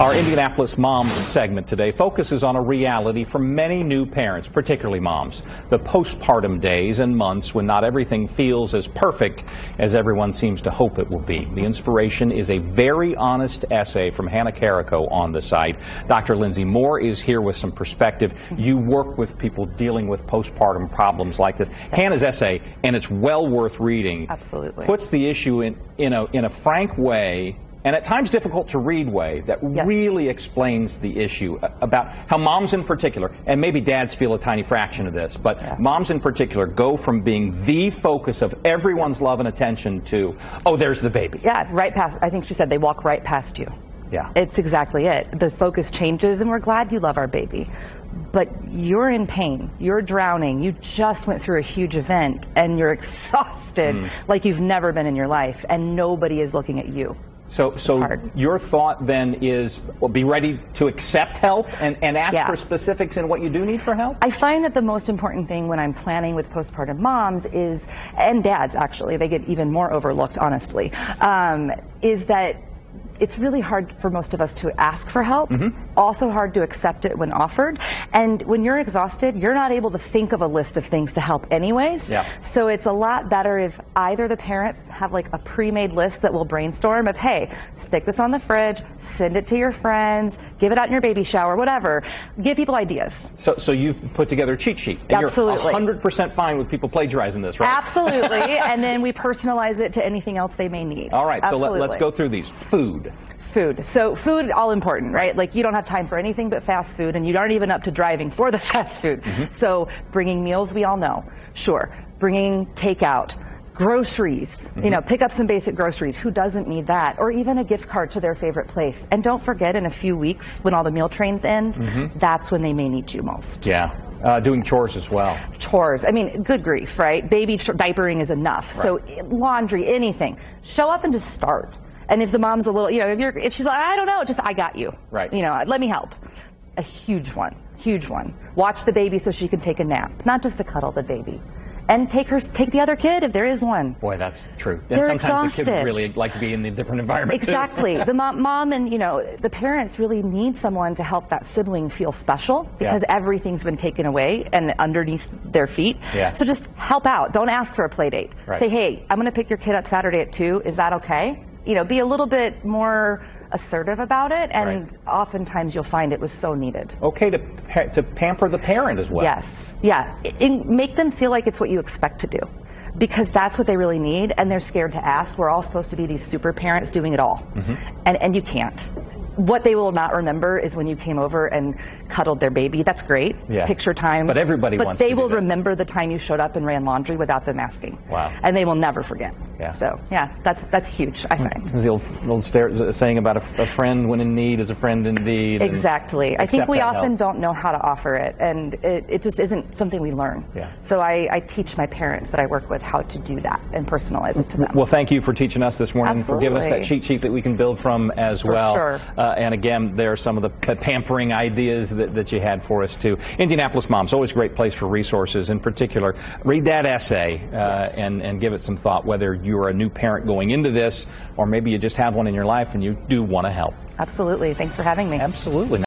Our Indianapolis Moms segment today focuses on a reality for many new parents, particularly moms. The postpartum days and months when not everything feels as perfect as everyone seems to hope it will be. The inspiration is a very honest essay from Hannah Carrico on the site. Dr. Lindsay Moore is here with some perspective. You work with people dealing with postpartum problems like this. Yes. Hannah's essay, and it's well worth reading, absolutely puts the issue in a frank way, and at times difficult to read way, that yes. really explains the issue about how moms in particular, and maybe dads feel a tiny fraction of this, but yeah. moms in particular go from being the focus of everyone's love and attention to, oh, there's the baby. Yeah, right past, I think she said they walk right past you. Yeah. It's exactly it. The focus changes, and we're glad you love our baby. But you're in pain, you're drowning, you just went through a huge event, and you're exhausted like you've never been in your life, and nobody is looking at you. So your thought then is, well, be ready to accept help and ask yeah. for specifics in what you do need for help? I find that the most important thing when I'm planning with postpartum moms is, and dads actually, they get even more overlooked honestly, is that it's really hard for most of us to ask for help, also hard to accept it when offered. And when you're exhausted, you're not able to think of a list of things to help anyways. Yeah. So it's a lot better if either the parents have like a pre-made list that we'll brainstorm of, hey, stick this on the fridge, send it to your friends, give it out in your baby shower, whatever. Give people ideas. So you've put together a cheat sheet. And absolutely. You're 100% fine with people plagiarizing this, right? Absolutely. And then we personalize it to anything else they may need. All right, absolutely. So let's go through these. Food. So food, all important, right? Like you don't have time for anything but fast food, and you aren't even up to driving for the fast food. So bringing meals, we all know. Sure. Bringing takeout. Groceries, you know, pick up some basic groceries. Who doesn't need that? Or even a gift card to their favorite place. And don't forget, in a few weeks, when all the meal trains end, that's when they may need you most. Yeah. Doing chores as well. Chores. I mean, good grief, right? Baby diapering is enough. Right. So laundry, anything. Show up and just start. And if the mom's a little, you know, if she's like, I don't know, just I got you. Right. You know, let me help. A huge one. Watch the baby so she can take a nap, not just to cuddle the baby. And take the other kid if there is one. Boy, that's true. They're and sometimes exhausted. The kid would really like to be in a different environment. Exactly. Too. The mom and, you know, the parents really need someone to help that sibling feel special because everything's been taken away and underneath their feet. Yeah. So just help out. Don't ask for a play date. Right. Say, hey, I'm going to pick your kid up Saturday at 2. Is that okay? You know, be a little bit more assertive about it, and oftentimes you'll find it was so needed. Okay to pamper the parent as well. Yes. Yeah. Make them feel like it's what you expect to do, because that's what they really need, and they're scared to ask. We're all supposed to be these super parents doing it all, and you can't. What they will not remember is when you came over and cuddled their baby. That's great. Yeah. Picture time. But everybody wants to do that. But they will remember the time you showed up and ran laundry without them asking. Wow. And they will never forget. Yeah. So, yeah, that's huge, I find. There's the old saying about a friend when in need is a friend indeed. Exactly. I think we often don't know how to offer it, and it just isn't something we learn. Yeah. So I teach my parents that I work with how to do that and personalize it to them. Well, thank you for teaching us this morning. Absolutely. For giving us that cheat sheet that we can build from as well. Sure. And again, there are some of the pampering ideas that you had for us too. Indianapolis Moms, always a great place for resources. In particular, read that essay and give it some thought, whether you're a new parent going into this or maybe you just have one in your life and you do want to help. Absolutely. Thanks for having me. Absolutely.